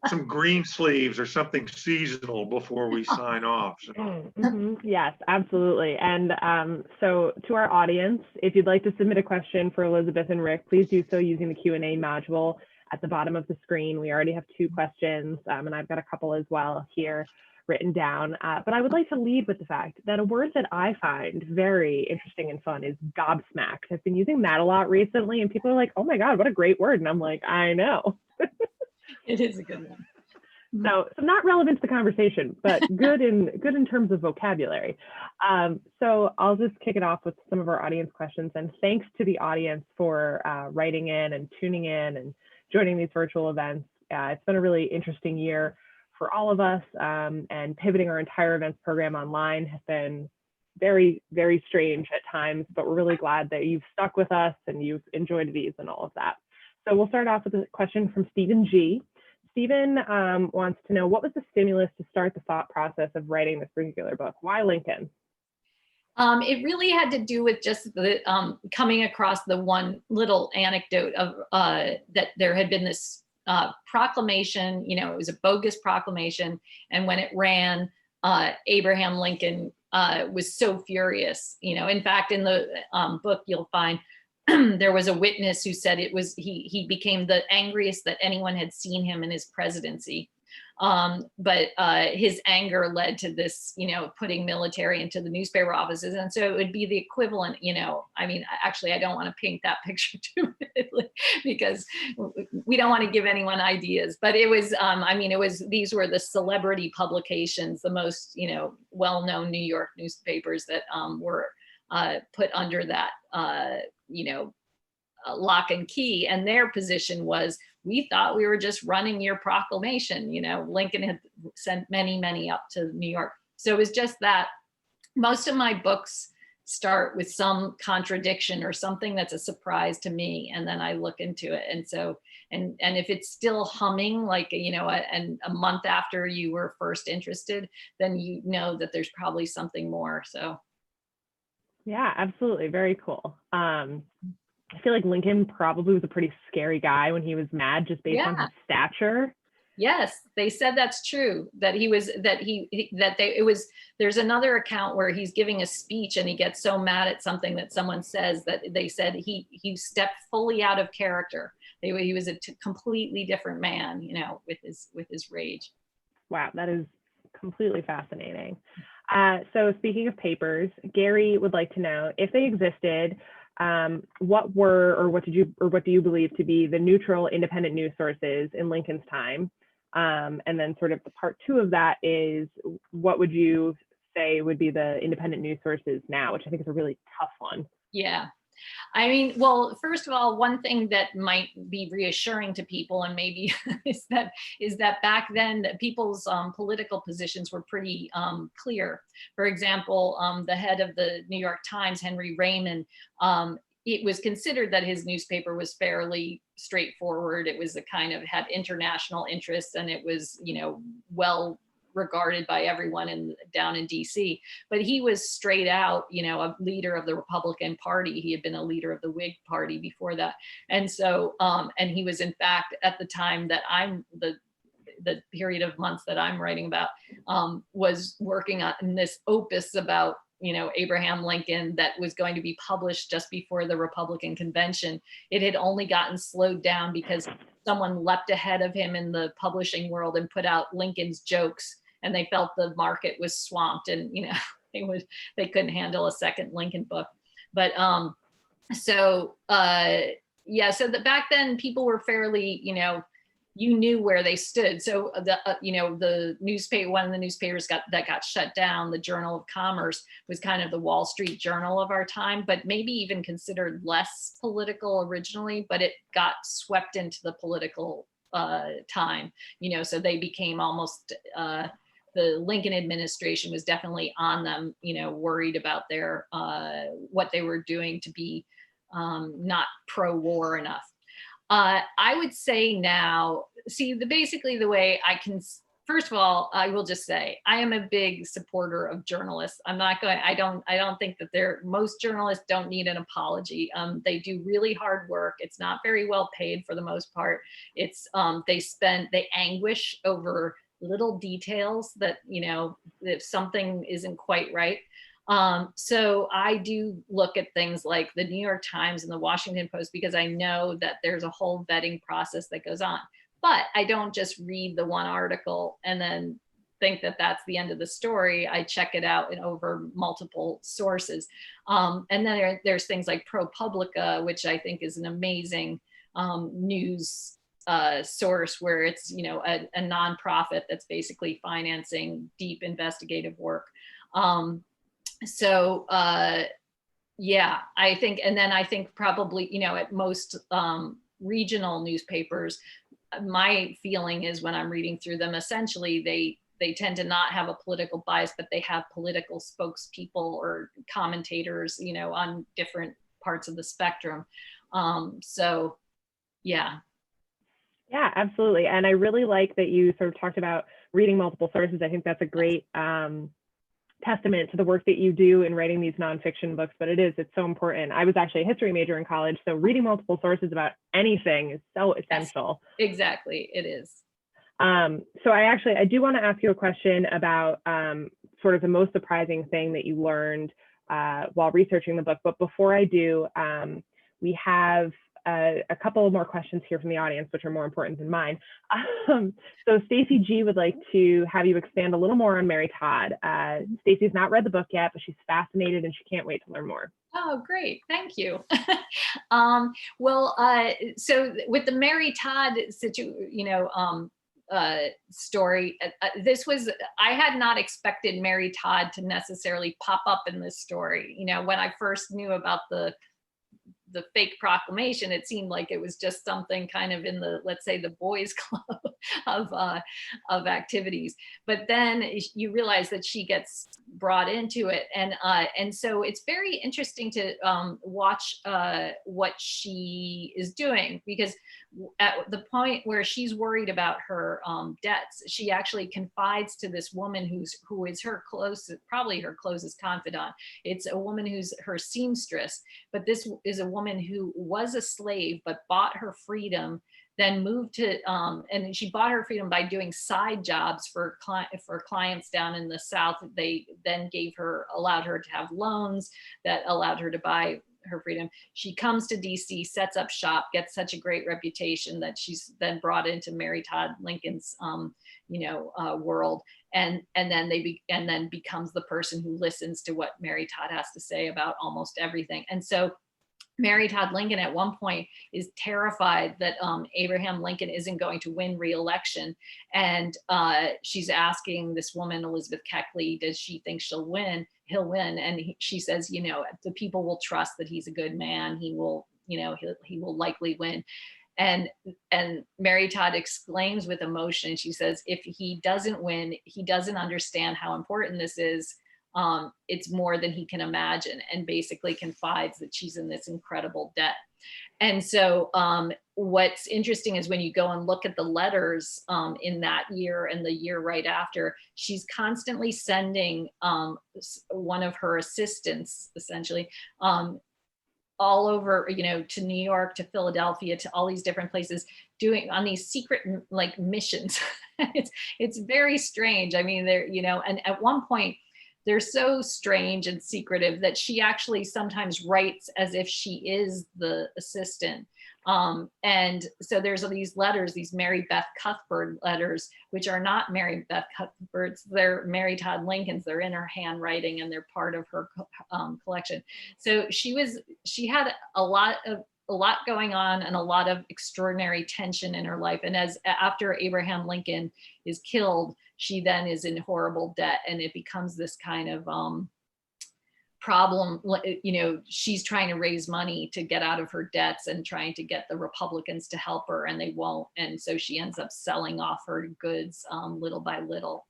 S3: some green sleeves or something seasonal before we sign off. So.
S1: Yes, absolutely. And so to our audience, if you'd like to submit a question for Elizabeth and Rick, please do so using the Q&A module at the bottom of the screen. We already have 2 questions, and I've got a couple as well here written down. But I would like to lead with the fact that a word that I find very interesting and fun is gobsmacked. I've been using that a lot recently, and people are like, oh my God, what a great word. And I'm like, I know.
S2: It is a good one.
S1: So not relevant to the conversation, but good in terms of vocabulary. So I'll just kick it off with some of our audience questions. And thanks to the audience for writing in and tuning in and joining these virtual events. It's been a really interesting year for all of us, and pivoting our entire events program online has been very, very strange at times, but we're really glad that you've stuck with us and you've enjoyed these and all of that. So we'll start off with a question from Stephen G. Stephen wants to know, what was the stimulus to start the thought process of writing this particular book? Why Lincoln?
S2: It really had to do with just the coming across the one little anecdote of that there had been this proclamation, it was a bogus proclamation. And when it ran, Abraham Lincoln was so furious. In fact, in the book, you'll find there was a witness who said he became the angriest that anyone had seen him in his presidency. But his anger led to this, putting military into the newspaper offices. And so it would be the equivalent, I mean, actually, I don't want to paint that picture too vividly because we don't want to give anyone ideas, but it was, these were the celebrity publications, the most, well-known New York newspapers that were put under that, lock and key. And their position was, we thought we were just running your proclamation. Lincoln had sent many, many up to New York. So it was just that most of my books start with some contradiction or something that's a surprise to me. And then I look into it. And so, and if it's still humming, like, and a month after you were first interested, then you know that there's probably something more. So.
S1: Yeah, absolutely. Very cool. I feel like Lincoln probably was a pretty scary guy when he was mad, just based on his stature.
S2: Yes, they said that's true, that there's another account where he's giving a speech and he gets so mad at something that someone says that they said he stepped fully out of character. He was a completely different man, with his rage.
S1: Wow, that is completely fascinating. So speaking of papers, Gary would like to know, if they existed, what do you believe to be the neutral independent news sources in Lincoln's time? And then sort of the part two of that is, what would you say would be the independent news sources now, which I think is a really tough one.
S2: Yeah. I mean, well, first of all, one thing that might be reassuring to people, and maybe is that back then people's political positions were pretty clear. For example, the head of the New York Times, Henry Raymond, it was considered that his newspaper was fairly straightforward. It was had international interests, and it was, well regarded by everyone down in DC, but he was straight out, a leader of the Republican Party. He had been a leader of the Whig Party before that. And so, and he was, in fact, at the time that the period of months that I'm writing about, was working on this opus about, Abraham Lincoln that was going to be published just before the Republican convention. It had only gotten slowed down because someone leapt ahead of him in the publishing world and put out Lincoln's jokes, and they felt the market was swamped, and they couldn't handle a second Lincoln book. But so back then people were fairly, you knew where they stood. So the newspaper, one of the newspapers that got shut down, the Journal of Commerce, was kind of the Wall Street Journal of our time, but maybe even considered less political originally, but it got swept into the political time, so they became almost, the Lincoln administration was definitely on them, worried about their, what they were doing to be not pro-war enough. I would say now, basically the way I can, first of all, I will just say, I am a big supporter of journalists. I don't think that most journalists don't need an apology. They do really hard work. It's not very well paid for the most part. It's, they anguish over little details that, if something isn't quite right. So I do look at things like the New York Times and the Washington Post, because I know that there's a whole vetting process that goes on. But I don't just read the one article and then think that that's the end of the story. I check it out over multiple sources. And then there's things like ProPublica, which I think is an amazing news source, where it's, a nonprofit that's basically financing deep investigative work. So I think probably, at most regional newspapers, my feeling is when I'm reading through them, essentially they tend to not have a political bias, but they have political spokespeople or commentators, on different parts of the spectrum.
S1: Yeah, absolutely. And I really like that you sort of talked about reading multiple sources. I think that's a great testament to the work that you do in writing these nonfiction books, but it's so important. I was actually a history major in college, so reading multiple sources about anything is so essential.
S2: Yes, exactly, it is.
S1: So I do want to ask you a question about sort of the most surprising thing that you learned while researching the book. But before I do, we have a couple more questions here from the audience, which are more important than mine. So Stacy G would like to have you expand a little more on Mary Todd. Stacy's not read the book yet, but she's fascinated and she can't wait to learn more.
S2: Oh, great. Thank you. So with the Mary Todd story, I had not expected Mary Todd to necessarily pop up in this story. When I first knew about the fake proclamation, it seemed like it was just something kind of in the, let's say, the boys club of activities. But then you realize that she gets brought into it, and so it's very interesting to watch what she is doing, because at the point where she's worried about her debts, she actually confides to this woman who is her probably her closest confidant. It's a woman who's her seamstress, but this is a woman who was a slave but bought her freedom, then moved to and she bought her freedom by doing side jobs for clients down in the South. They then allowed her to have loans that allowed her to buy her freedom. She comes to DC, sets up shop, gets such a great reputation that she's then brought into Mary Todd Lincoln's world, and then becomes the person who listens to what Mary Todd has to say about almost everything. And so Mary Todd Lincoln at one point is terrified that Abraham Lincoln isn't going to win re-election. And she's asking this woman, Elizabeth Keckley, does she think he'll win? And she says, the people will trust that he's a good man. He will likely win. And Mary Todd exclaims with emotion. She says, if he doesn't win, he doesn't understand how important this is. It's more than he can imagine, and basically confides that she's in this incredible debt. And so what's interesting is when you go and look at the letters in that year and the year right after, she's constantly sending one of her assistants, essentially, all over, to New York, to Philadelphia, to all these different places, doing on these secret missions. It's very strange. I mean, and at one point, they're so strange and secretive that she actually sometimes writes as if she is the assistant. And so there's these letters, these Mary Beth Cuthbert letters, which are not Mary Beth Cuthbert's, they're Mary Todd Lincoln's. They're in her handwriting and they're part of her collection. So she had a lot going on and a lot of extraordinary tension in her life. And after Abraham Lincoln is killed, she then is in horrible debt, and it becomes this kind of problem. She's trying to raise money to get out of her debts and trying to get the Republicans to help her, and they won't. And so she ends up selling off her goods little by little,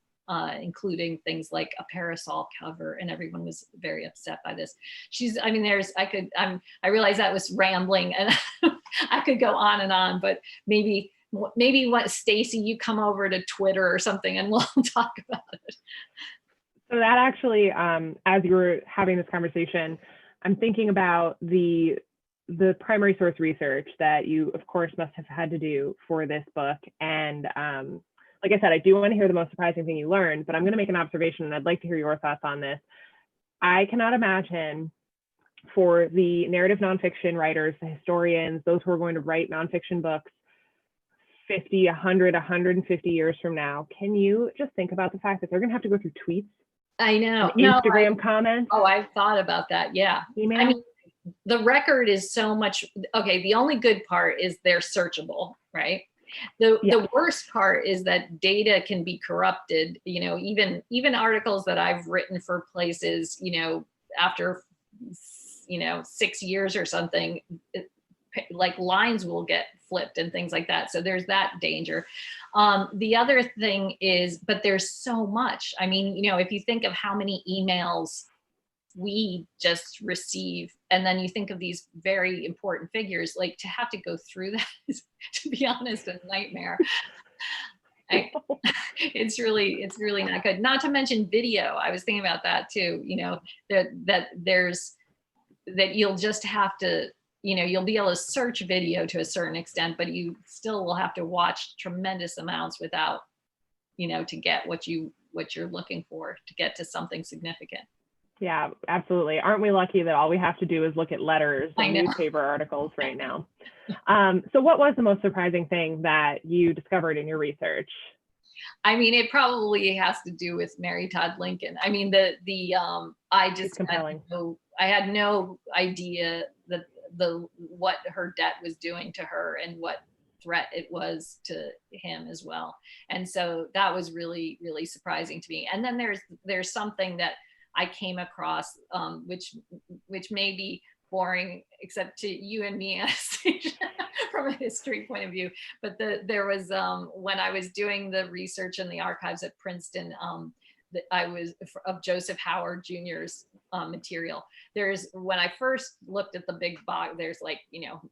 S2: including things like a parasol cover, and everyone was very upset by this. I realize that was rambling, and I could go on and on, but maybe what, Stacy, you come over to Twitter or something and we'll talk about it.
S1: So that actually, as you were having this conversation, I'm thinking about the primary source research that you, of course, must have had to do for this book. And like I said, I do want to hear the most surprising thing you learned, but I'm going to make an observation and I'd like to hear your thoughts on this. I cannot imagine for the narrative nonfiction writers, the historians, those who are going to write nonfiction books 50, 100, 150 years from now, can you just think about the fact that they're going to have to go through tweets?
S2: I know.
S1: Instagram comments?
S2: Oh, I've thought about that. Yeah.
S1: Email?
S2: I mean, the record is so much. Okay. The only good part is they're searchable, right? The worst part is that data can be corrupted. Even articles that I've written for places, after 6 years or something, like lines will get flipped and things like that. So there's that danger. The other thing is, but there's so much. I mean, if you think of how many emails we just receive, and then you think of these very important figures, like to have to go through that is, to be honest, a nightmare. It's really not good. Not to mention video. I was thinking about that too, that you'll just have to, you'll be able to search video to a certain extent, but you still will have to watch tremendous amounts without, to get what you're looking for, to get to something significant.
S1: Yeah, absolutely. Aren't we lucky that all we have to do is look at letters
S2: I
S1: and
S2: know.
S1: newspaper articles right now? So what was the most surprising thing that you discovered in your research?
S2: I mean, it probably has to do with Mary Todd Lincoln. I mean, I
S1: It's
S2: just
S1: compelling.
S2: I had no idea that what her debt was doing to her and what threat it was to him as well. And so that was really, really surprising to me. And then there's something that I came across, which may be boring, except to you and me, Anastasia, from a history point of view. But there was when I was doing the research in the archives at Princeton, that I was of Joseph Howard Jr.'s material. There's when I first looked at the big box, there's like,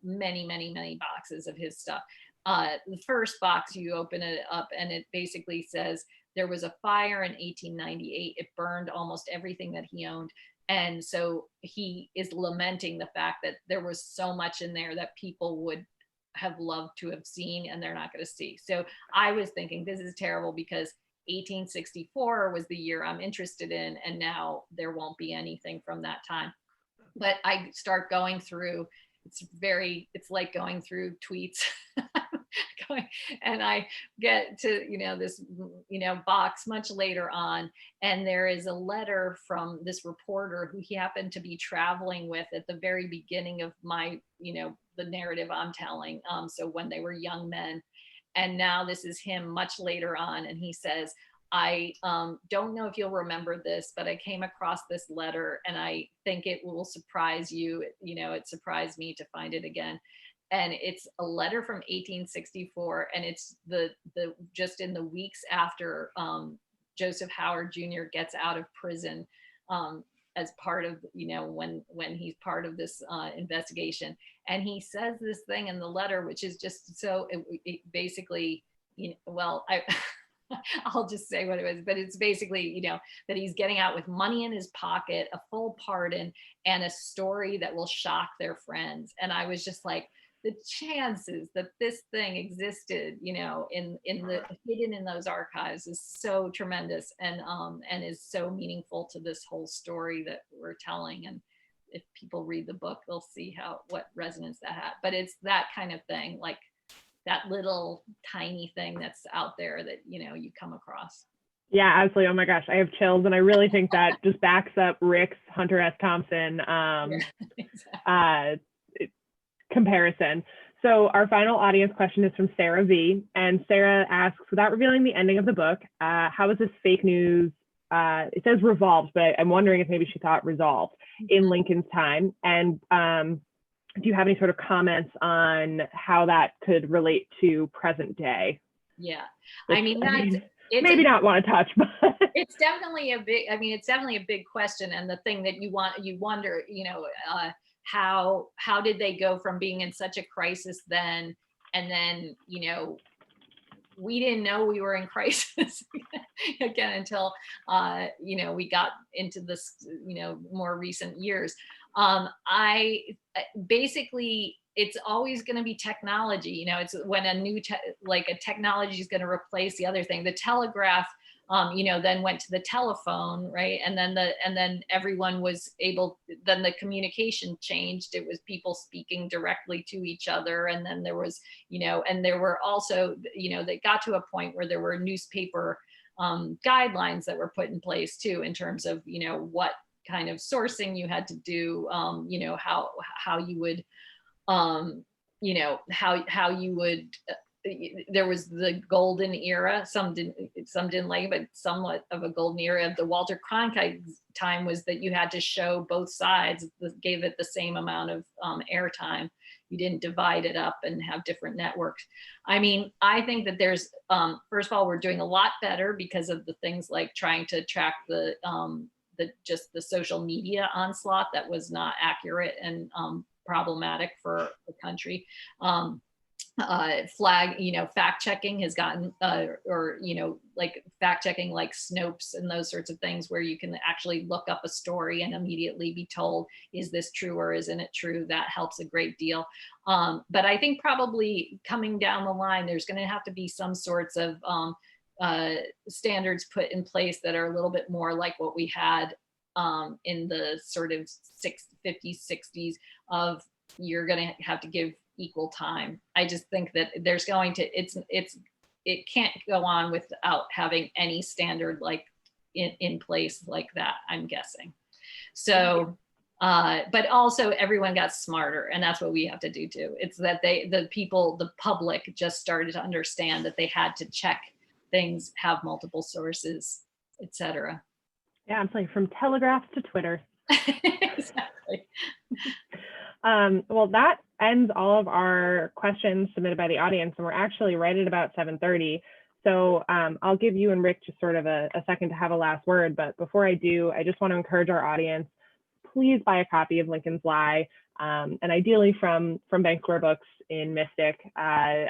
S2: many, many, many boxes of his stuff. The first box, you open it up and it basically says there was a fire in 1898. It burned almost everything that he owned. And so he is lamenting the fact that there was so much in there that people would have loved to have seen and they're not going to see. So I was thinking, this is terrible because 1864 was the year I'm interested in, and now there won't be anything from that time. But I start going through, it's like going through tweets. And I get to, this, box much later on. And there is a letter from this reporter who he happened to be traveling with at the very beginning of my, the narrative I'm telling. So when they were young men. And now this is him much later on. And he says, I don't know if you'll remember this, but I came across this letter and I think it will surprise you. It surprised me to find it again. And it's a letter from 1864. And it's the just in the weeks after Joseph Howard Jr. gets out of prison, as part of, when he's part of this investigation. And he says this thing in the letter, which is just so, it basically, I'll just say what it was, but it's basically, that he's getting out with money in his pocket, a full pardon, and a story that will shock their friends. And I was just like, the chances that this thing existed, in the hidden in those archives is so tremendous, and is so meaningful to this whole story that we're telling. And if people read the book, they'll see what resonance that had. But it's that kind of thing, like that little tiny thing that's out there that, you come across.
S1: Yeah, absolutely. Oh my gosh, I have chills. And I really think that just backs up Rick's Hunter S. Thompson
S2: Exactly.
S1: Comparison. So our final audience question is from Sarah V. And Sarah asks, without revealing the ending of the book, how is this fake news? It says revolved, but I'm wondering if maybe she thought resolved in Lincoln's time. And do you have any sort of comments on how that could relate to present day?
S2: Yeah,
S1: maybe not want to touch, but
S2: it's definitely it's definitely a big question. And the thing that you wonder, how did they go from being in such a crisis then, and then, we didn't know we were in crisis again until we got into this more recent years. I basically, it's always going to be technology. It's when a new a technology is going to replace the other thing. The telegraph then went to the telephone, right? And then everyone was then the communication changed. It was people speaking directly to each other. And then there was, and there were also, they got to a point where there were newspaper guidelines that were put in place too, in terms of, what kind of sourcing you had to do, how you would, how you would, there was the golden era. Some didn't like it, but somewhat of a golden era. The Walter Cronkite time was that you had to show both sides, gave it the same amount of airtime. You didn't divide it up and have different networks. I mean, I think that there's, first of all, we're doing a lot better because of the things like trying to track just the social media onslaught that was not accurate and problematic for the country. Fact checking has gotten, like fact checking like Snopes and those sorts of things, where you can actually look up a story and immediately be told, is this true or isn't it true? That helps a great deal. But I think probably coming down the line, there's going to have to be some sorts of standards put in place that are a little bit more like what we had in the sort of 50s, 60s of you're going to have to give equal time. I just think that there's going to, it can't go on without having any standard like in place like that, I'm guessing. So, but also everyone got smarter, and that's what we have to do too. It's that the public just started to understand that they had to check things, have multiple sources, etc.
S1: Yeah, it's like from telegraphs to Twitter.
S2: Exactly.
S1: Well, that ends all of our questions submitted by the audience, and we're actually right at about 7:30. So I'll give you and Rick just sort of a second to have a last word. But before I do, I just want to encourage our audience, please buy a copy of Lincoln's Lie, and ideally from Bank Square Books in Mystic. I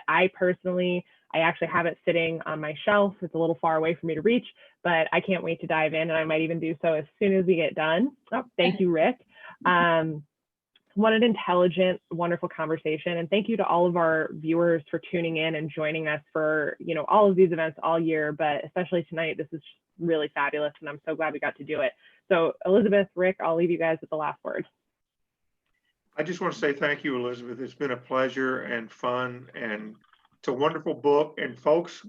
S1: actually have it sitting on my shelf. It's a little far away for me to reach, but I can't wait to dive in, and I might even do so as soon as we get done. Oh, thank you, Rick. What an intelligent, wonderful conversation. And thank you to all of our viewers for tuning in and joining us for, all of these events all year, but especially tonight. This is really fabulous, and I'm so glad we got to do it. So Elizabeth, Rick, I'll leave you guys with the last word.
S3: I just want to say thank you, Elizabeth. It's been a pleasure and fun, and it's a wonderful book. And folks,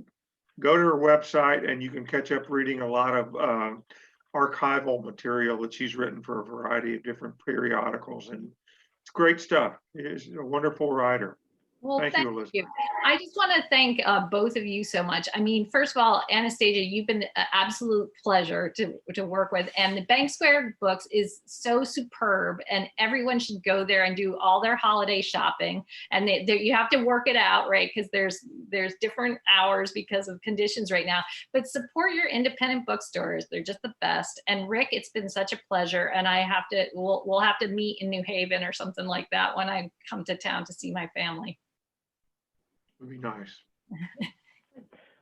S3: go to her website and you can catch up reading a lot of archival material that she's written for a variety of different periodicals. And it's great stuff. She's a wonderful writer.
S2: Well,
S3: thank you, Elizabeth.
S2: You. I just want to thank both of you so much. I mean, first of all, Anastasia, you've been an absolute pleasure to work with. And the Bank Square Books is so superb, and everyone should go there and do all their holiday shopping. And you have to work it out, right? Because there's different hours because of conditions right now. But support your independent bookstores. They're just the best. And Rick, it's been such a pleasure. And we'll have to meet in New Haven or something like that when I come to town to see my family.
S3: Would be nice.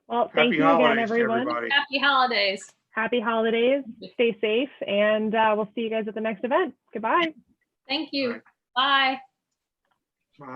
S1: Well, thank you again, everyone.
S2: Happy holidays.
S1: Happy holidays. Stay safe, and we'll see you guys at the next event. Goodbye.
S2: Thank you. Bye.
S3: Bye.